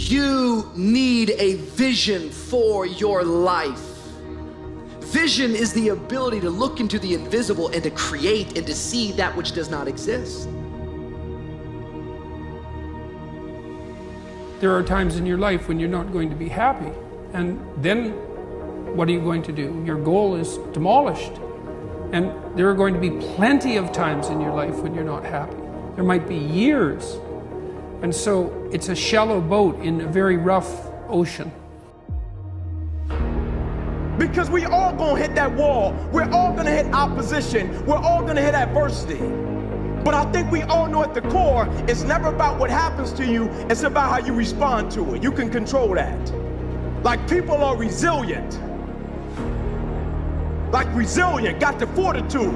You need a vision for your life. Vision is the ability to look into the invisible and to create and to see that which does not exist. There are times in your life when you're not going to be happy, and then what are you going to do? Your goal is demolished. And there are going to be plenty of times in your life when you're not happy. There might be years. And so it's a shallow boat in a very rough ocean. Because we all gonna hit that wall. We're all gonna hit opposition. We're all gonna hit adversity. But I think we all know at the core, it's never about what happens to you, it's about how you respond to it. You can control that. Like, people are resilient. Like, resilient, got the fortitude.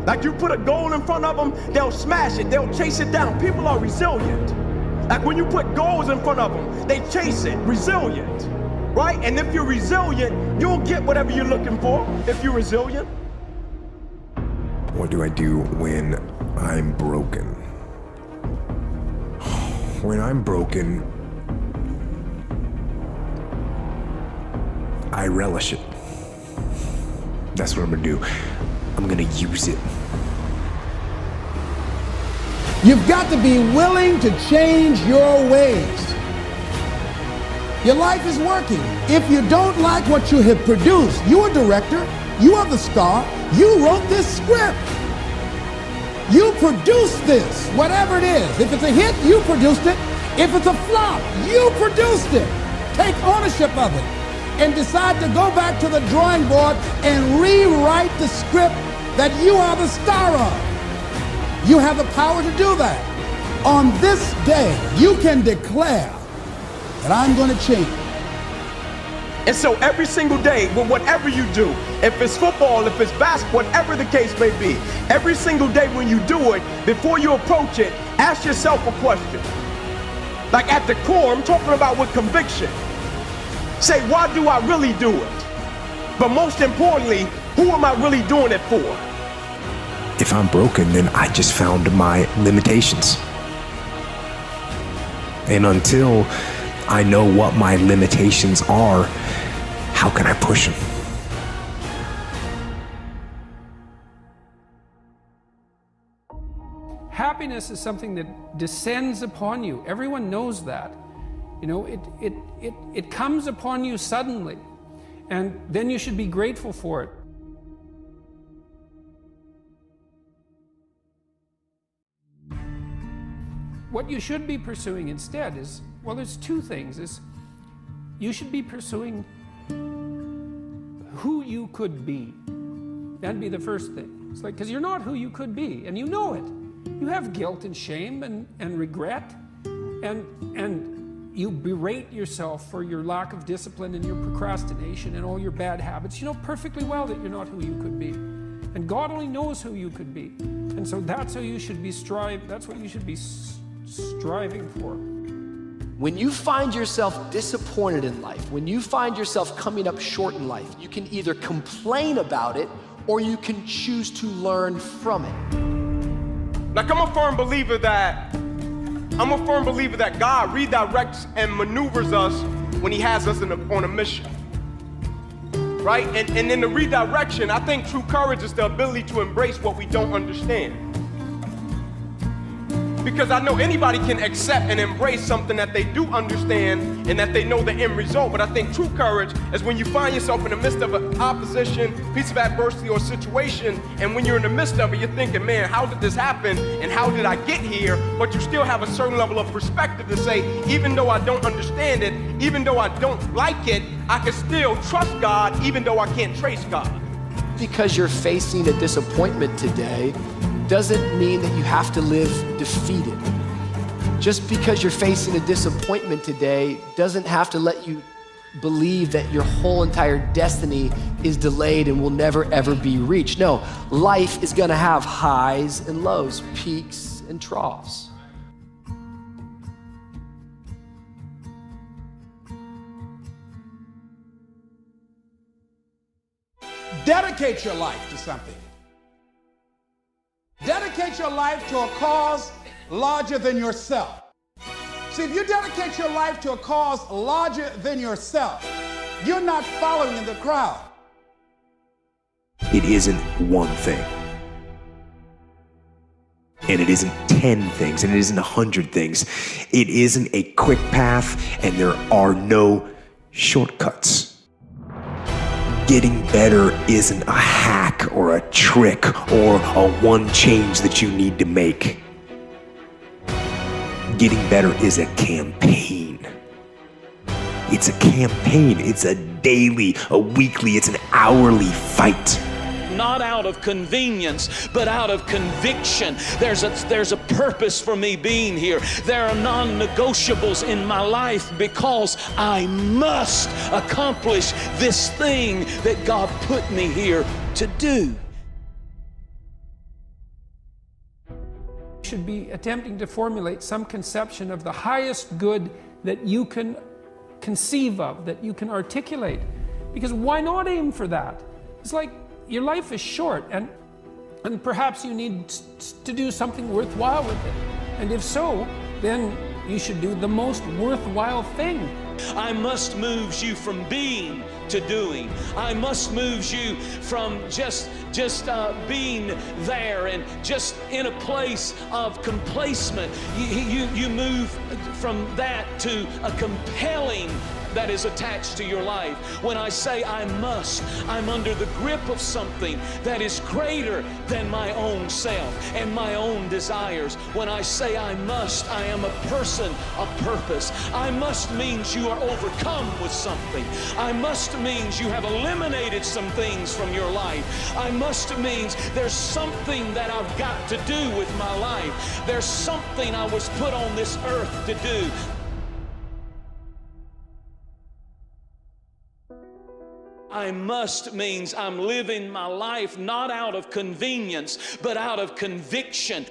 Like, you put a goal in front of them, they'll smash it, they'll chase it down. People are resilient. Like, when you put goals in front of them, they chase it, resilient, right? And if you're resilient, you'll get whatever you're looking for if you're resilient. What do I do when I'm broken? When I'm broken, I relish it. That's what I'm gonna do. I'm gonna use it. You've got to be willing to change your ways. Your life is working. If you don't like what you have produced, you're a director, you are the star, you wrote this script. You produced this, whatever it is. If it's a hit, you produced it. If it's a flop, you produced it. Take ownership of it and decide to go back to the drawing board and rewrite the script that you are the star of. You have the power to do that. On this day, you can declare that I'm going to change. And so every single day, with whatever you do, if it's football, if it's basketball, whatever the case may be, every single day when you do it, before you approach it, ask yourself a question. Like, at the core, I'm talking about with conviction. Say, why do I really do it? But most importantly, who am I really doing it for? If I'm broken, then I just found my limitations. And until I know what my limitations are, how can I push them? Happiness is something that descends upon you. Everyone knows that. You know, it comes upon you suddenly, and then you should be grateful for it. What you should be pursuing instead is, well, there's two things. You should be pursuing who you could be. That'd be the first thing. It's like, because you're not who you could be, and you know it. You have guilt and shame and regret, and you berate yourself for your lack of discipline and your procrastination and all your bad habits. You know perfectly well that you're not who you could be. And God only knows who you could be. And so that's how you should be that's what you should be striving for. When you find yourself disappointed in life, when you find yourself coming up short in life, you can either complain about it or you can choose to learn from it. Like, I'm a firm believer that God redirects and maneuvers us when he has us on a mission. Right? And in the redirection, I think true courage is the ability to embrace what we don't understand. Because I know anybody can accept and embrace something that they do understand and that they know the end result. But I think true courage is when you find yourself in the midst of an opposition, piece of adversity or situation, and when you're in the midst of it, you're thinking, man, how did this happen and how did I get here? But you still have a certain level of perspective to say, even though I don't understand it, even though I don't like it, I can still trust God even though I can't trace God. Because you're facing a disappointment today doesn't mean that you have to live defeated. Just because you're facing a disappointment today doesn't have to let you believe that your whole entire destiny is delayed and will never ever be reached. No, life is gonna have highs and lows, peaks and troughs. Dedicate your life to something. Dedicate your life to a cause larger than yourself. See, if you dedicate your life to a cause larger than yourself, you're not following in the crowd. It isn't one thing. And it isn't 10 things, and it isn't 100 things. It isn't a quick path, and there are no shortcuts. Getting better isn't a hack or a trick or a one change that you need to make. Getting better is a campaign. It's a campaign. It's a daily, a weekly, it's an hourly fight. Not out of convenience, but out of conviction. There's a purpose for me being here. There are non-negotiables in my life because I must accomplish this thing that God put me here to do. You should be attempting to formulate some conception of the highest good that you can conceive of, that you can articulate. Because why not aim for that? It's like, your life is short, and perhaps you need to do something worthwhile with it. And if so, then you should do the most worthwhile thing. I must move you from being to doing. I must move you from just being there and just in a place of complacement. You move from that to a compelling that is attached to your life. When I say I must, I'm under the grip of something that is greater than my own self and my own desires. When I say I must, I am a person of purpose. I must means you are overcome with something. I must means you have eliminated some things from your life. I must means there's something that I've got to do with my life. There's something I was put on this earth to do. I must means I'm living my life not out of convenience, but out of conviction.